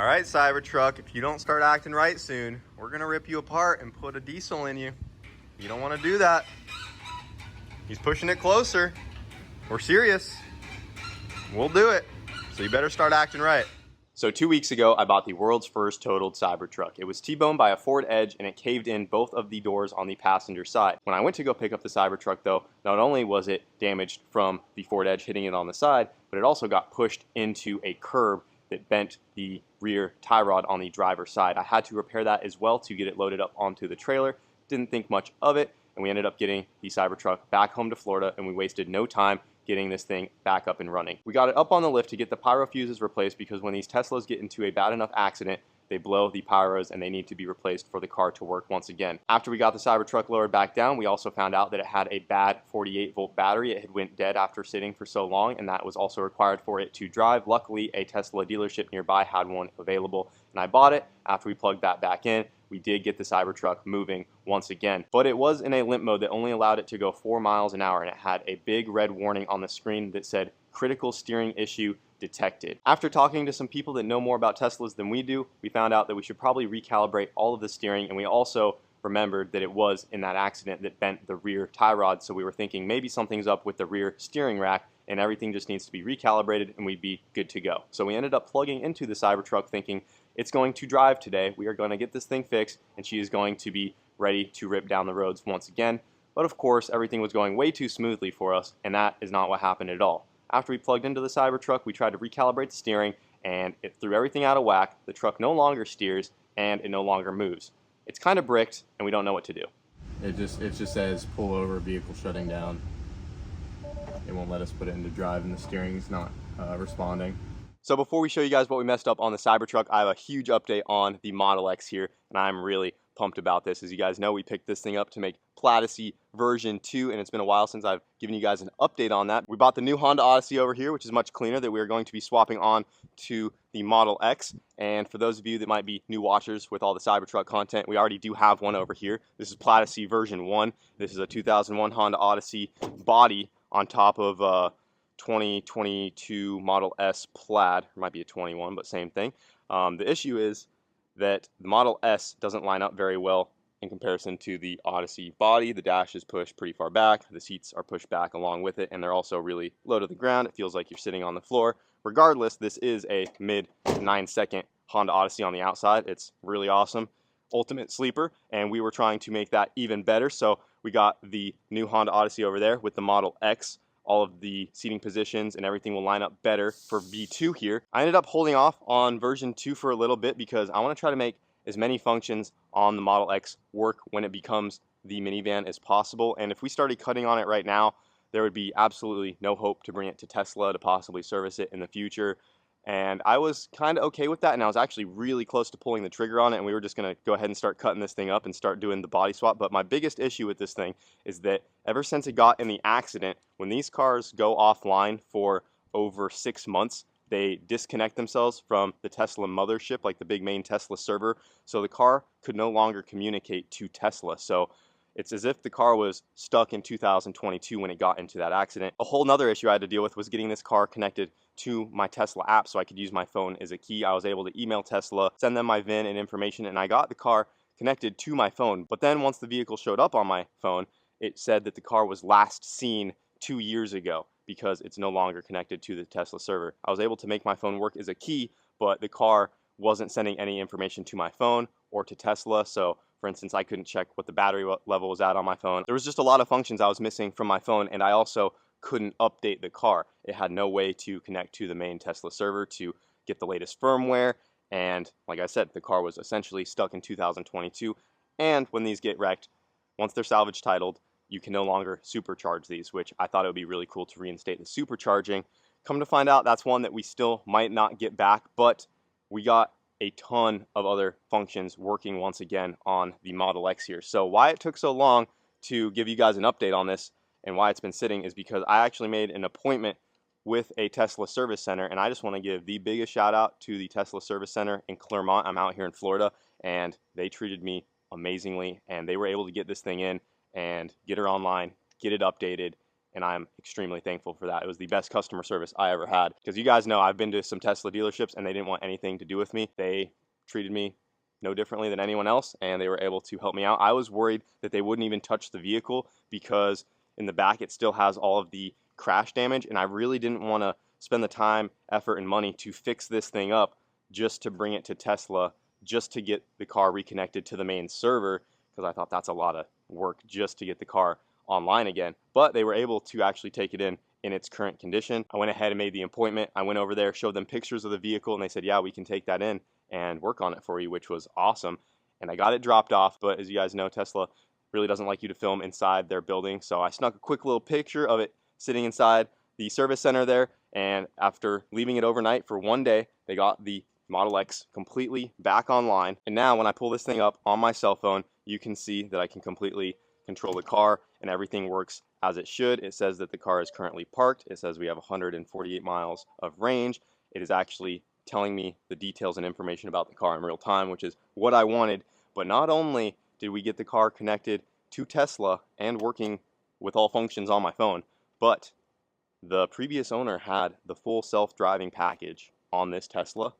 right, Cybertruck, if you don't start acting right soon, we're gonna rip you apart and put a diesel in you. You don't wanna do that. He's pushing it closer. We're serious. We'll do it. So you better start acting right. So 2 weeks ago, I bought the world's first totaled Cybertruck. It was T-boned by a Ford Edge and it caved in both of the doors on the passenger side. When I went to go pick up the Cybertruck though, not only was it damaged from the Ford Edge hitting it on the side, but it also got pushed into a curb that bent the rear tie rod on the driver's side. I had to repair that as well to get it loaded up onto the trailer. Didn't think much of it, and we ended up getting the Cybertruck back home to Florida, and we wasted no time getting this thing back up and running. We got it up on the lift to get the pyro fuses replaced because when these Teslas get into a bad enough accident, they blow the pyros and they need to be replaced for the car to work once again. After we got the Cybertruck lowered back down, we also found out that it had a bad 48-volt battery. It had went dead after sitting for so long, and that was also required for it to drive. Luckily, a Tesla dealership nearby had one available, and I bought it. After we plugged that back in, we did get the Cybertruck moving once again. But it was in a limp mode that only allowed it to go 4 miles an hour, and it had a big red warning on the screen that said critical steering issue detected. After talking to some people that know more about Teslas than we do, we found out that we should probably recalibrate all of the steering, and we also remembered that it was in that accident that bent the rear tie rod, so we were thinking maybe something's up with the rear steering rack and everything just needs to be recalibrated and we'd be good to go. So we ended up plugging into the Cybertruck thinking it's going to drive today. We are going to get this thing fixed and she is going to be ready to rip down the roads once again. But of course, everything was going way too smoothly for us, and that is not what happened at all. After we plugged into the Cybertruck, we tried to recalibrate the steering and it threw everything out of whack. The truck no longer steers and it no longer moves. It's kind of bricked and we don't know what to do. It just says pull over, vehicle shutting down. It won't let us put it into drive and the steering's not responding. So before we show you guys what we messed up on the Cybertruck, I have a huge update on the Model X here, and I'm really pumped about this. As you guys know, we picked this thing up to make Platycee version 2, and it's been a while since I've given you guys an update on that. We bought the new Honda Odyssey over here, which is much cleaner, that we are going to be swapping on to the Model X. And for those of you that might be new watchers with all the Cybertruck content, we already do have one over here. This is Platycee version 1. This is a 2001 Honda Odyssey body on top of 2022 Model S Plaid. It might be a 21, but same thing. The issue is that the Model S doesn't line up very well in comparison to the Odyssey body. The dash is pushed pretty far back, the seats are pushed back along with it, and they're also really low to the ground. It feels like you're sitting on the floor. Regardless, this is a mid 9-second Honda Odyssey on the outside. It's really awesome. Ultimate sleeper, and we were trying to make that even better, so we got the new Honda Odyssey over there with the Model X. All of the seating positions and everything will line up better for V2 here. I ended up holding off on version 2 for a little bit because I want to try to make as many functions on the Model X work when it becomes the minivan as possible. And if we started cutting on it right now, there would be absolutely no hope to bring it to Tesla to possibly service it in the future. And I was kind of okay with that, and I was actually really close to pulling the trigger on it, and we were just going to go ahead and start cutting this thing up and start doing the body swap. But my biggest issue with this thing is that ever since it got in the accident, when these cars go offline for over 6 months, they disconnect themselves from the Tesla mothership, like the big main Tesla server, so the car could no longer communicate to Tesla. So it's as if the car was stuck in 2022 when it got into that accident. A whole nother issue I had to deal with was getting this car connected to my Tesla app so I could use my phone as a key. I was able to email Tesla, send them my VIN and information, and I got the car connected to my phone. But then once the vehicle showed up on my phone, it said that the car was last seen 2 years ago because it's no longer connected to the Tesla server. I was able to make my phone work as a key, but the car wasn't sending any information to my phone or to Tesla. So for instance, I couldn't check what the battery level was at on my phone. There was just a lot of functions I was missing from my phone, and I also couldn't update the car. It had no way to connect to the main Tesla server to get the latest firmware, and like I said, the car was essentially stuck in 2022. And when these get wrecked, once they're salvage titled, you can no longer supercharge these, which I thought it would be really cool to reinstate the supercharging. Come to find out, that's one that we still might not get back, but we got a ton of other functions working once again on the Model X here. So why it took so long to give you guys an update on this and why it's been sitting is because I actually made an appointment with a Tesla service center, and I just want to give the biggest shout out to the Tesla service center in Clermont. I'm out here in Florida, and they treated me amazingly, and they were able to get this thing in and get her online, get it updated, and I'm extremely thankful for that. It was the best customer service I ever had, because you guys know I've been to some Tesla dealerships and they didn't want anything to do with me. They treated me no differently than anyone else, and they were able to help me out. I was worried that they wouldn't even touch the vehicle because in the back it still has all of the crash damage, and I really didn't want to spend the time, effort, and money to fix this thing up just to bring it to Tesla, just to get the car reconnected to the main server, because I thought that's a lot of work just to get the car online again. But they were able to actually take it in its current condition. I went ahead and made the appointment. I went over there, showed them pictures of the vehicle, and they said, yeah, we can take that in and work on it for you, which was awesome. And I got it dropped off, but as you guys know, Tesla really doesn't like you to film inside their building, so I snuck a quick little picture of it sitting inside the service center there, and after leaving it overnight for 1 day, they got the Model X completely back online. And now when I pull this thing up on my cell phone, you can see that I can completely control the car and everything works as it should. It says that the car is currently parked. It says we have 148 miles of range. It is actually telling me the details and information about the car in real time, which is what I wanted. But not only did we get the car connected to Tesla and working with all functions on my phone, but the previous owner had the full self-driving package on this Tesla,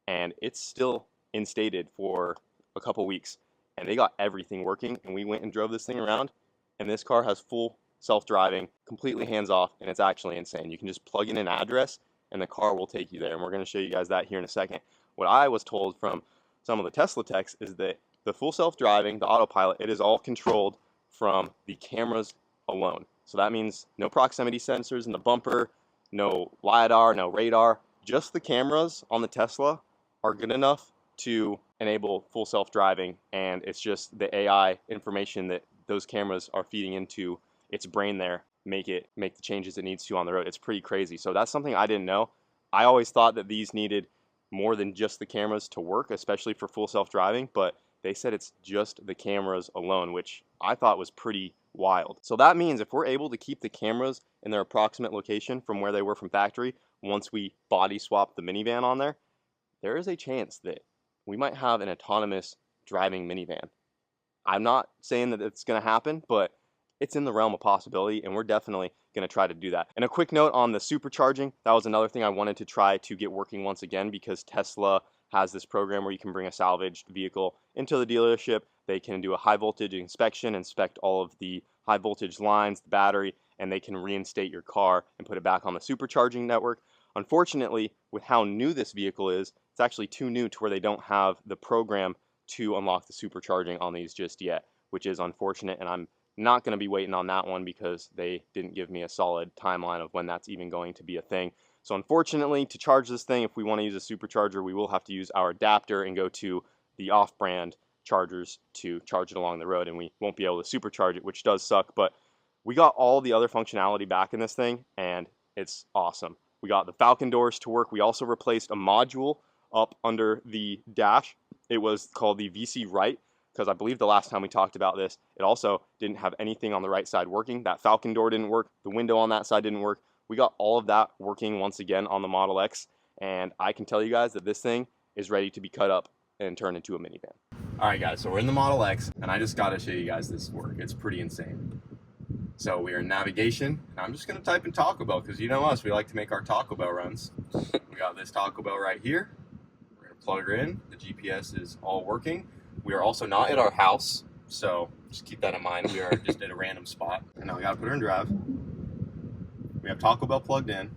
and it's still instated for a couple weeks, and they got everything working, and we went and drove this thing around, and this car has full self-driving, completely hands-off, and it's actually insane. You can just plug in an address and the car will take you there, and we're going to show you guys that here in a second. What I was told from some of the Tesla techs is that the full self-driving, the autopilot, it is all controlled from the cameras alone. So that means no proximity sensors in the bumper, no LiDAR, no radar. Just the cameras on the Tesla are good enough to enable full self-driving, and it's just the AI information that those cameras are feeding into its brain there make the changes it needs to on the road. It's pretty crazy. So that's something I didn't know. I always thought that these needed more than just the cameras to work, especially for full self-driving, but they said it's just the cameras alone, which I thought was pretty wild. So that means if we're able to keep the cameras in their approximate location from where they were from factory, once we body swap the minivan on there, there is a chance that we might have an autonomous driving minivan. I'm not saying that it's going to happen, but it's in the realm of possibility, and we're definitely going to try to do that. And a quick note on the supercharging, that was another thing I wanted to try to get working once again, because Tesla has this program where you can bring a salvaged vehicle into the dealership. They can do a high voltage inspection, inspect all of the high voltage lines, the battery, and they can reinstate your car and put it back on the supercharging network. Unfortunately, with how new this vehicle is, it's actually too new to where they don't have the program to unlock the supercharging on these just yet, which is unfortunate, and I'm not going to be waiting on that one because they didn't give me a solid timeline of when that's even going to be a thing. So unfortunately, to charge this thing, if we want to use a supercharger, we will have to use our adapter and go to the off-brand chargers to charge it along the road, and we won't be able to supercharge it, which does suck. But we got all the other functionality back in this thing, and it's awesome. We got the Falcon doors to work. We also replaced a module up under the dash. It was called the VC Right, because I believe the last time we talked about this, it also didn't have anything on the right side working. That Falcon door didn't work. The window on that side didn't work. We got all of that working once again on the Model X, and I can tell you guys that this thing is ready to be cut up and turned into a minivan. All right, guys, so we're in the Model X, and I just got to show you guys this work. It's pretty insane. So we are in navigation, and I'm just going to type in Taco Bell, because you know us, we like to make our Taco Bell runs. We got this Taco Bell right here. We're going to plug her in. The GPS is all working. We are also not at our house, so just keep that in mind. We are just at a random spot. And now we gotta put her in drive. We have Taco Bell plugged in.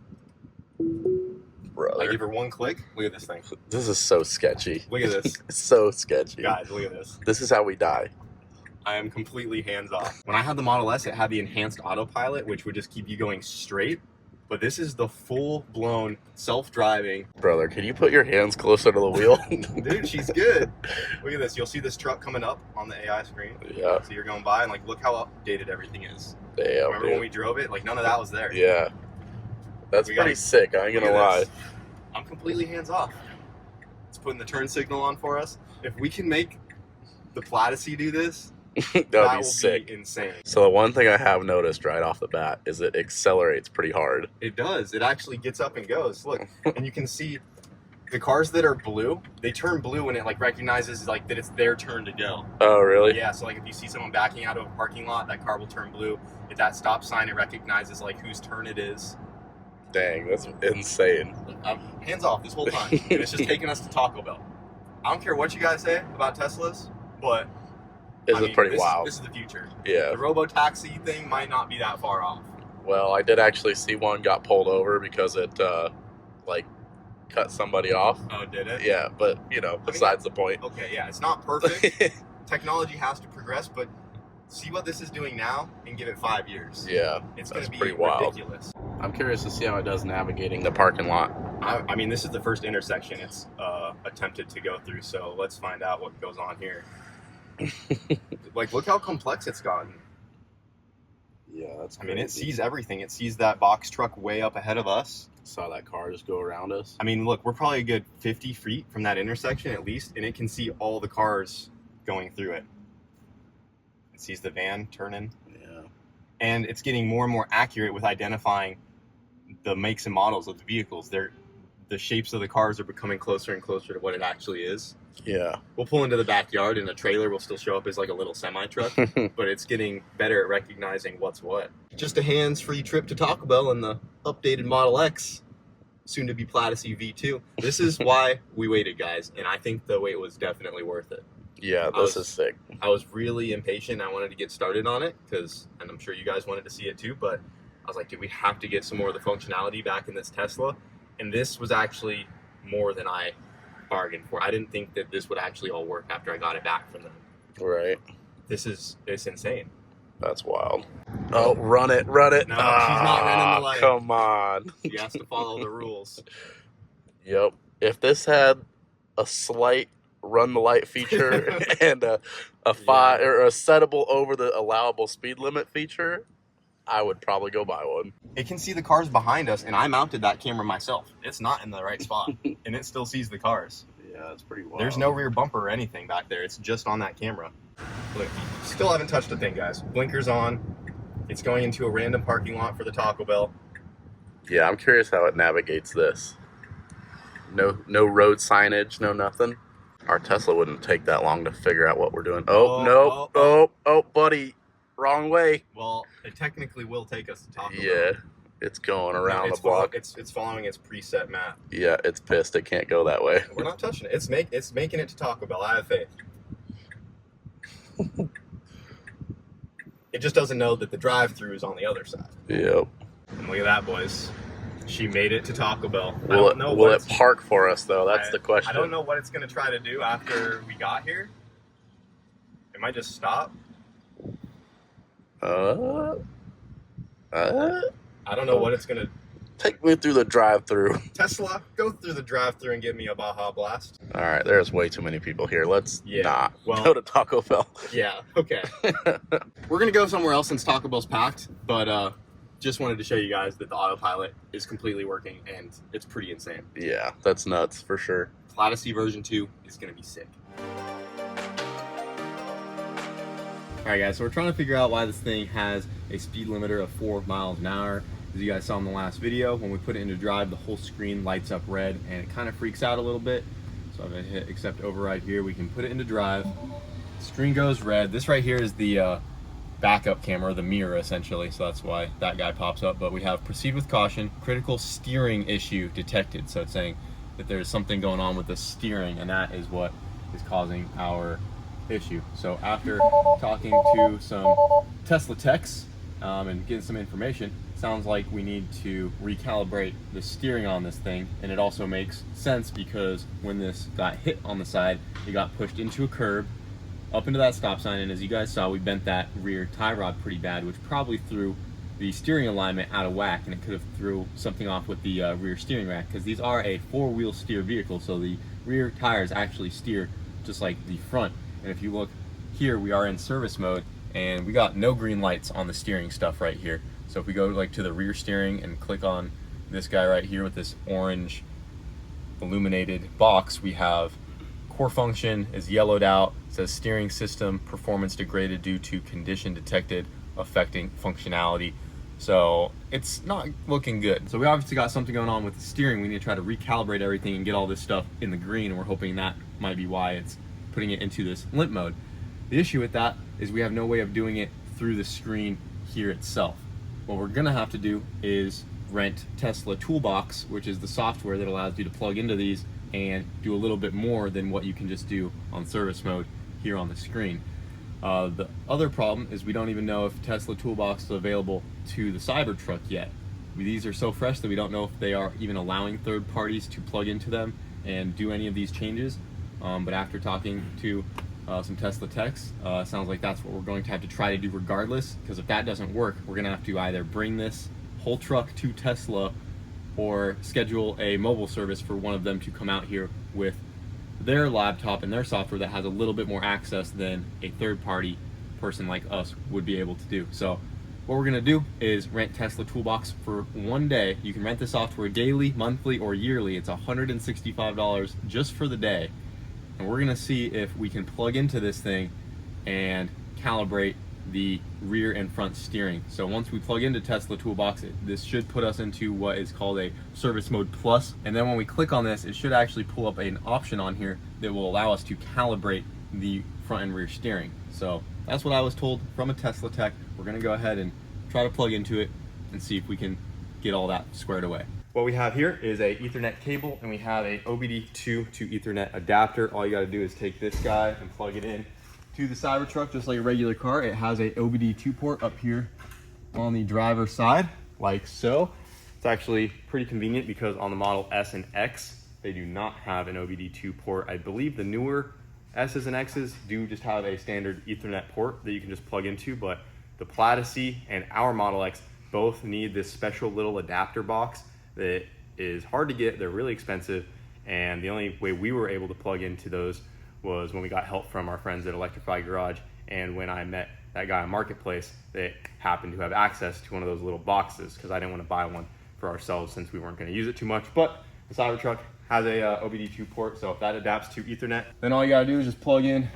Brother. I give her one click. Look at this thing. This is so sketchy. Look at this. It's so sketchy. Guys, look at this. This is how we die. I am completely hands-off. When I had the Model S, it had the enhanced autopilot, which would just keep you going straight. But this is the full-blown self-driving. Brother, can you put your hands closer to the wheel? Dude, she's good. Look at this. You'll see this truck coming up on the AI screen. Yeah. So you're going by, and like, look how updated everything is. Damn, Remember when we drove it? Like, none of that was there. Yeah. That's pretty sick, I ain't gonna lie. This. I'm completely hands-off. It's putting the turn signal on for us. If we can make the Platypus do this, that will be sick. Be insane. So the one thing I have noticed right off the bat is it accelerates pretty hard. It does. It actually gets up and goes. Look, and you can see the cars that are blue, they turn blue when it like recognizes like that it's their turn to go. Oh, really? Yeah, so like if you see someone backing out of a parking lot, that car will turn blue. If that stop sign, it recognizes like whose turn it is. Dang, that's insane. Hands off this whole time. And it's just taking us to Taco Bell. I don't care what you guys say about Teslas, but This is pretty wild. This is the future. Yeah. The robo-taxi thing might not be that far off. Well, I did actually see one got pulled over because it like cut somebody off. Oh, did it? Yeah, but you know, besides the point. Okay, yeah, it's not perfect. Technology has to progress, but see what this is doing now and give it 5 years. Yeah, It's going to be pretty wild. ridiculous. I'm curious to see how it does navigating the parking lot. I mean, this is the first intersection it's attempted to go through, so let's find out what goes on here. Like, look how complex it's gotten. Yeah, that's I mean, it sees everything. It sees that box truck way up ahead of us. Saw that car just go around us. I mean, look, we're probably a good 50 feet from that intersection at least, and it can see all the cars going through it. It sees the van turning. Yeah. And it's getting more and more accurate with identifying the makes and models of the vehicles. The shapes of the cars are becoming closer and closer to what it actually is. Yeah. We'll pull into the backyard and a trailer will still show up as like a little semi-truck, but it's getting better at recognizing what's what. Just a hands-free trip to Taco Bell in the updated Model X, soon to be Platycee V2. This is why we waited, guys, and I think the wait was definitely worth it. Yeah, this is sick. I was really impatient. I wanted to get started on it and I'm sure you guys wanted to see it too, but I was like, dude, we have to get some more of the functionality back in this Tesla. And this was actually more than I bargained for. I didn't think that this would actually all work after I got it back from them. Right. It's insane. That's wild. Oh, run it. No, she's not running the light. Come on. She has to follow the rules. Yep. If this had a slight run the light feature and a settable over the allowable speed limit feature, I would probably go buy one. It can see the cars behind us, and I mounted that camera myself. It's not in the right spot, and it still sees the cars. Yeah, it's pretty wild. There's no rear bumper or anything back there. It's just on that camera. Look, still haven't touched a thing, guys. Blinkers on. It's going into a random parking lot for the Taco Bell. Yeah, I'm curious how it navigates this. No road signage, no nothing. Our Tesla wouldn't take that long to figure out what we're doing. Oh, buddy. Wrong way. Well, it technically will take us to Taco Bell. Yeah, it's going around the block. It's following its preset map. Yeah, it's pissed. It can't go that way. We're not touching it. It's making it to Taco Bell. I have faith. It just doesn't know that the drive-through is on the other side. Yep. And look at that, boys. She made it to Taco Bell. Will it park for us, though? That's the question. I don't know what it's going to try to do after we got here. It might just stop. I don't know what it's going to... Take me through the drive-through. Tesla, go through the drive-through and give me a Baja Blast. All right, there's way too many people here. Let's not go to Taco Bell. Yeah, okay. We're going to go somewhere else since Taco Bell's packed, but just wanted to show you guys that the autopilot is completely working, and it's pretty insane. Yeah, that's nuts for sure. Platycee version 2 is going to be sick. Alright guys, so we're trying to figure out why this thing has a speed limiter of 4 miles an hour. As you guys saw in the last video, when we put it into drive, the whole screen lights up red and it kind of freaks out a little bit. So if I hit accept override here, we can put it into drive. The screen goes red. This right here is the backup camera, the mirror essentially, so that's why that guy pops up. But we have proceed with caution, critical steering issue detected. So it's saying that there's something going on with the steering, and that is what is causing our issue. So after talking to some Tesla techs and getting some information, sounds like we need to recalibrate the steering on this thing. And it also makes sense because when this got hit on the side, it got pushed into a curb, up into that stop sign, and as you guys saw, we bent that rear tie rod pretty bad, which probably threw the steering alignment out of whack, and it could have threw something off with the rear steering rack, because these are a 4-wheel steer vehicle, so the rear tires actually steer just like the front. And if you look here, we are in service mode, and we got no green lights on the steering stuff right here. So if we go like to the rear steering and click on this guy right here with this orange illuminated box, we have core function is yellowed out. It says steering system performance degraded due to condition detected affecting functionality. So it's not looking good. So we obviously got something going on with the steering. We need to try to recalibrate everything and get all this stuff in the green, and we're hoping that might be why it's putting it into this limp mode. The issue with that is we have no way of doing it through the screen here itself. What we're gonna have to do is rent Tesla Toolbox, which is the software that allows you to plug into these and do a little bit more than what you can just do on service mode here on the screen. The other problem is we don't even know if Tesla Toolbox is available to the Cybertruck yet. These are so fresh that we don't know if they are even allowing third parties to plug into them and do any of these changes. But after talking to some Tesla techs, sounds like that's what we're going to have to try to do regardless, because if that doesn't work, we're gonna have to either bring this whole truck to Tesla or schedule a mobile service for one of them to come out here with their laptop and their software that has a little bit more access than a third-party person like us would be able to do. So what we're gonna do is rent Tesla Toolbox for one day. You can rent the software daily, monthly, or yearly. It's $165 just for the day. And we're gonna see if we can plug into this thing and calibrate the rear and front steering. So once we plug into Tesla Toolbox, this should put us into what is called a service mode plus. And then when we click on this, it should actually pull up an option on here that will allow us to calibrate the front and rear steering. So that's what I was told from a Tesla tech. We're gonna go ahead and try to plug into it and see if we can get all that squared away. What we have here is a Ethernet cable, and we have a OBD2 to Ethernet adapter. All you gotta do is take this guy and plug it in to the Cybertruck just like a regular car. It has a OBD2 port up here on the driver's side, like so. It's actually pretty convenient because on the Model S and X, they do not have an OBD2 port. I believe the newer S's and X's do just have a standard Ethernet port that you can just plug into, but the Platycee and our Model X both need this special little adapter box that is hard to get. They're really expensive, and the only way we were able to plug into those was when we got help from our friends at Electrify Garage, and when I met that guy on Marketplace that happened to have access to one of those little boxes, because I didn't want to buy one for ourselves since we weren't going to use it too much. But the Cybertruck has a OBD2 port, so if that adapts to Ethernet, then all you gotta do is just plug in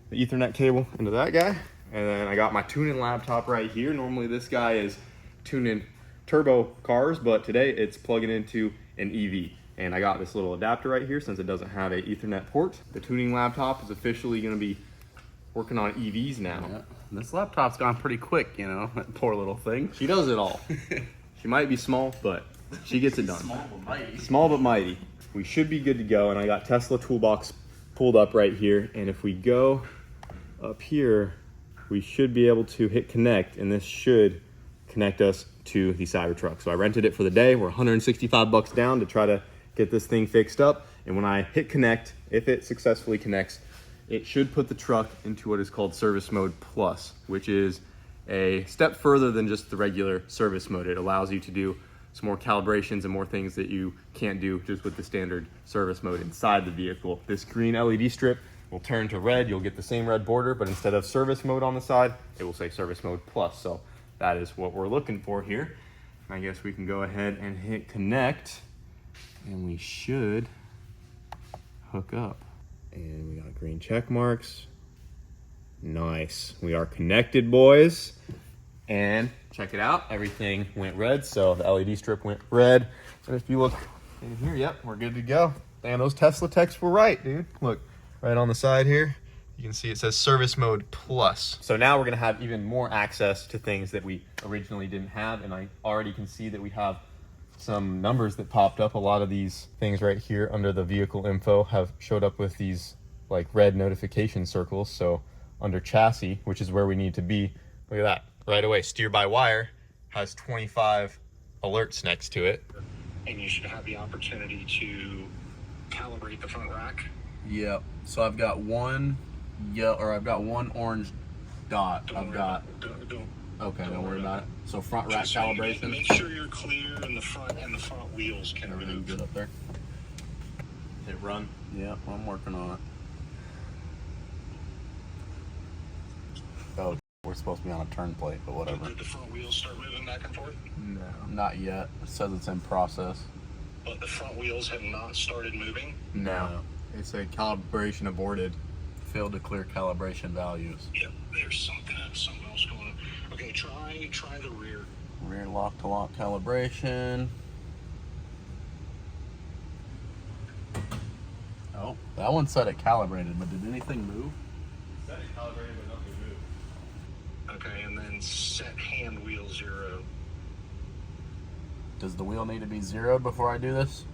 the Ethernet cable into that guy. And then I got my tuning laptop right here. Normally this guy is tuning turbo cars, but today it's plugging into an EV. And I got this little adapter right here since it doesn't have a Ethernet port. The tuning laptop is officially gonna be working on EVs now. Yeah. This laptop's gone pretty quick, you know, that poor little thing. She does it all. She might be small, but she gets it done. Small but mighty. Small but mighty. We should be good to go, and I got Tesla Toolbox pulled up right here, and if we go up here, we should be able to hit connect, and this should connect us to the Cybertruck. So I rented it for the day. We're 165 bucks down to try to get this thing fixed up, and when I hit connect, if it successfully connects, it should put the truck into what is called Service Mode Plus, which is a step further than just the regular service mode. It allows you to do some more calibrations and more things that you can't do just with the standard service mode inside the vehicle. This green LED strip will turn to red. You'll get the same red border, but instead of service mode on the side, it will say Service Mode Plus. So that is what we're looking for here. I guess we can go ahead and hit connect, and we should hook up. And we got green check marks. Nice. We are connected, boys. And check it out. Everything went red, so the LED strip went red. And if you look in here, yep, we're good to go. Damn, those Tesla techs were right, dude. Look, right on the side here, you can see it says Service Mode Plus. So now we're gonna have even more access to things that we originally didn't have, and I already can see that we have some numbers that popped up. A lot of these things right here under the vehicle info have showed up with these like red notification circles. So under chassis, which is where we need to be, look at that. Right away, steer by wire has 25 alerts next to it. And you should have the opportunity to calibrate the front rack. Yep. So I've got one I've got one orange dot. Don't worry about it. So front rack just calibration. Make sure you're clear in the front, and the front wheels can Everything move. good up there? Hit run. Yep, I'm working on it. Oh, we're supposed to be on a turn plate, but whatever. Did the front wheels start moving back and forth? No, not yet. It says it's in process. But the front wheels have not started moving? No. It's a calibration aborted. Failed to clear calibration values. Yep, there's something else going on. Okay, try the rear. Rear lock to lock calibration. Oh, that one said it calibrated, but did anything move? It said it calibrated, but nothing moved. Okay, and then set hand wheel 0. Does the wheel need to be zeroed before I do this?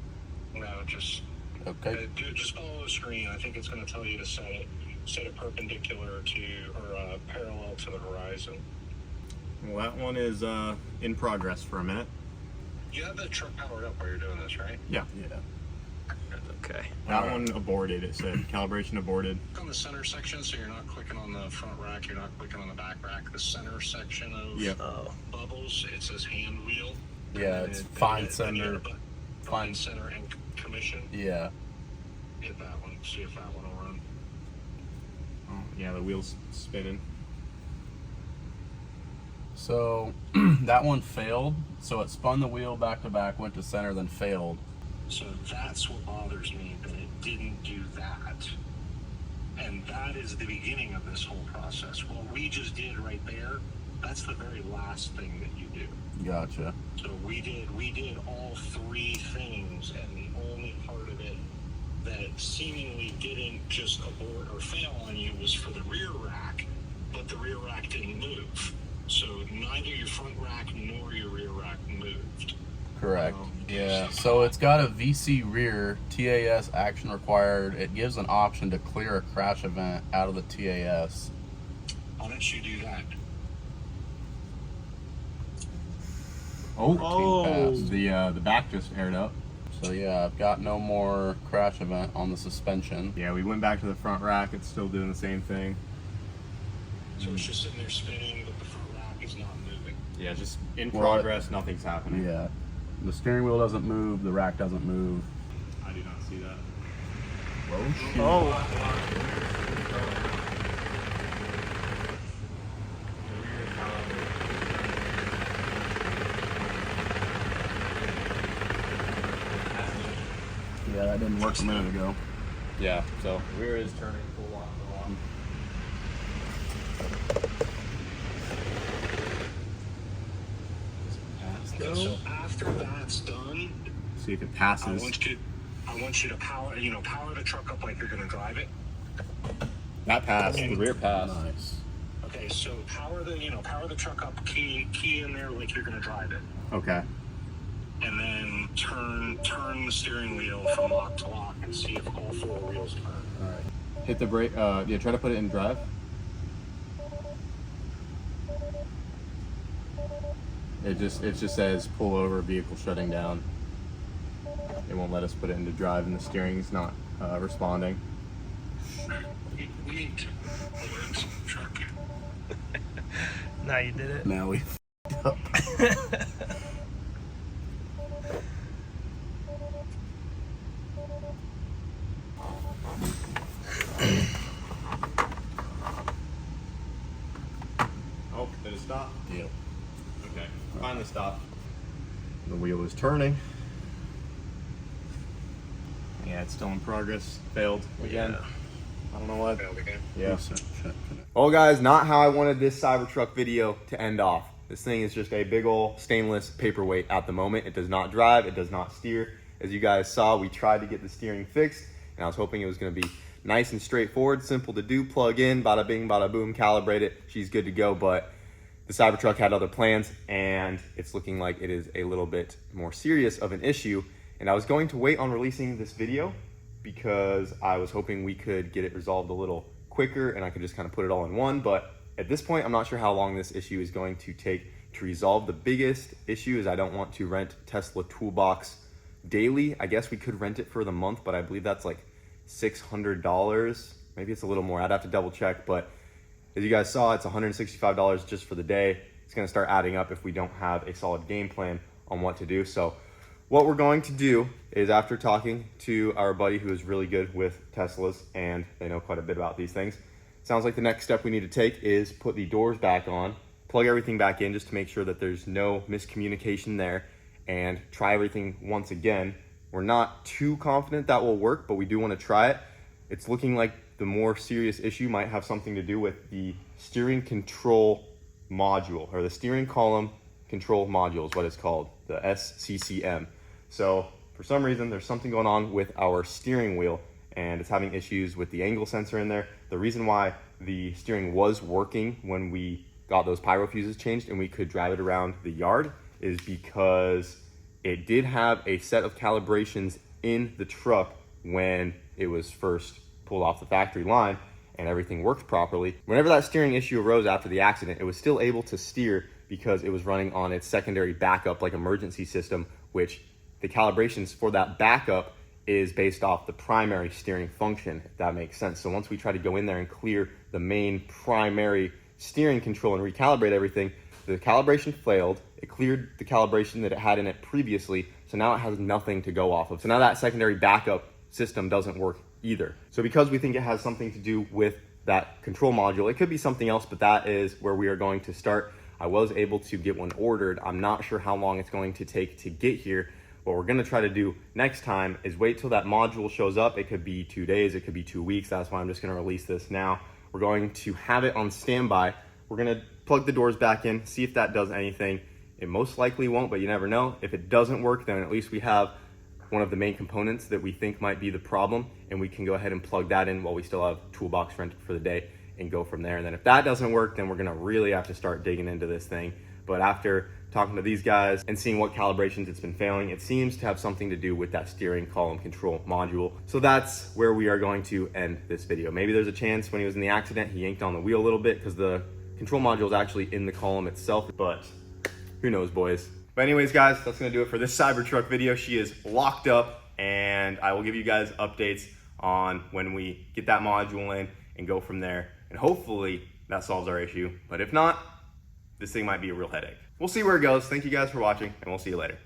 No, just Okay. just follow the screen. I think it's going to tell you to set it perpendicular to or parallel to the horizon. Well, that one is in progress for a minute. You have the truck powered up while you're doing this, right? Yeah. Yeah. Okay. That one aborted. It said calibration aborted. Click on the center section, so you're not clicking on the front rack, you're not clicking on the back rack. The center section of Yep. bubbles, it says hand wheel. Yeah, it's fine center. Fine center and commission. Yeah. Hit that one. See if that one will run. Oh, yeah, the wheel's spinning. So that one failed. So it spun the wheel back to back, went to center, then failed. So that's what bothers me, that it didn't do that. And that is the beginning of this whole process. What we just did right there, that's the very last thing that you do. Gotcha. So we did all 3 things, and the only part of it that seemingly didn't just abort or fail on you was for the rear rack, but the rear rack didn't move. So neither your front rack nor your rear rack moved. Correct. Yeah. So it's got a VC rear, TAS action required. It gives an option to clear a crash event out of the TAS. Why don't you do that? Oh. The back just aired up. So yeah, I've got no more crash event on the suspension. Yeah, we went back to the front rack. It's still doing the same thing. So it's just sitting there spinning, but the front rack is not moving. Yeah, just in Well, progress. Nothing's happening. Yeah. The steering wheel doesn't move. The rack doesn't move. I do not see that. Yeah, that didn't work a minute ago. Yeah, so rear is turning full lock to lock. Okay, so after that's done, See if it I passes. want you to power the truck up like you're going to drive it. That passed. The rear passed. Nice. Okay, so power the truck up, key in there like you're going to drive it. Okay. And then turn the steering wheel from lock to lock and see if all 4 wheels turn. All right. Hit the brake. Yeah, try to put it in drive. It just says pull over, vehicle shutting down. It won't let us put it into drive, and the steering's not responding. We need to alert the truck. Now you did it. Now we f***ed up. Oh, did it stop? Yep. Okay, finally stopped. The wheel is turning. Yeah, it's still in progress. Failed again. I don't know what. Failed again. Yeah. Well, guys, not how I wanted this Cybertruck video to end off. This thing is just a big old stainless paperweight at the moment. It does not drive, it does not steer. As you guys saw, we tried to get the steering fixed, and I was hoping it was going to be nice and straightforward, simple to do, plug in, bada bing, bada boom, calibrate it, she's good to go. But the Cybertruck had other plans, and it's looking like it is a little bit more serious of an issue. And I was going to wait on releasing this video because I was hoping we could get it resolved a little quicker and I could just kind of put it all in one. But at this point, I'm not sure how long this issue is going to take to resolve. The biggest issue is I don't want to rent Tesla Toolbox daily. I guess we could rent it for the month, but I believe that's like $600. Maybe it's a little more. I'd have to double check. But as you guys saw, it's $165 just for the day. It's going to start adding up if we don't have a solid game plan on what to do. So what we're going to do is, after talking to our buddy who is really good with Teslas and they know quite a bit about these things, sounds like the next step we need to take is put the doors back on, plug everything back in just to make sure that there's no miscommunication there, and try everything once again. We're not too confident that will work, but we do want to try it. It's looking like the more serious issue might have something to do with the steering control module, or the steering column control module is what it's called, the SCCM. So for some reason, there's something going on with our steering wheel and it's having issues with the angle sensor in there. The reason why the steering was working when we got those pyro fuses changed and we could drive it around the yard is because it did have a set of calibrations in the truck when it was first pulled off the factory line and everything worked properly. Whenever that steering issue arose after the accident, it was still able to steer because it was running on its secondary backup, like emergency system, which the calibrations for that backup is based off the primary steering function, if that makes sense. So once we try to go in there and clear the main primary steering control and recalibrate everything, the calibration failed. It cleared the calibration that it had in it previously, so now it has nothing to go off of. So now that secondary backup system doesn't work either. So because we think it has something to do with that control module, it could be something else, but that is where we are going to start. I was able to get one ordered. I'm not sure how long it's going to take to get here. What we're gonna try to do next time is wait till that module shows up. It could be 2 days, it could be 2 weeks. That's why I'm just gonna release this now. We're going to have it on standby. We're gonna plug the doors back in, see if that does anything. It most likely won't, but you never know. If it doesn't work, then at least we have one of the main components that we think might be the problem, and we can go ahead and plug that in while we still have toolbox rented for the day and go from there. And then if that doesn't work, then we're gonna really have to start digging into this thing. But after talking to these guys and seeing what calibrations it's been failing, it seems to have something to do with that steering column control module. So that's where we are going to end this video. Maybe there's a chance when he was in the accident, he yanked on the wheel a little bit because the control module is actually in the column itself, but who knows, boys. But anyways, guys, that's gonna do it for this Cybertruck video. She is locked up and I will give you guys updates on when we get that module in and go from there. And hopefully that solves our issue. But if not, this thing might be a real headache. We'll see where it goes. Thank you guys for watching, and we'll see you later.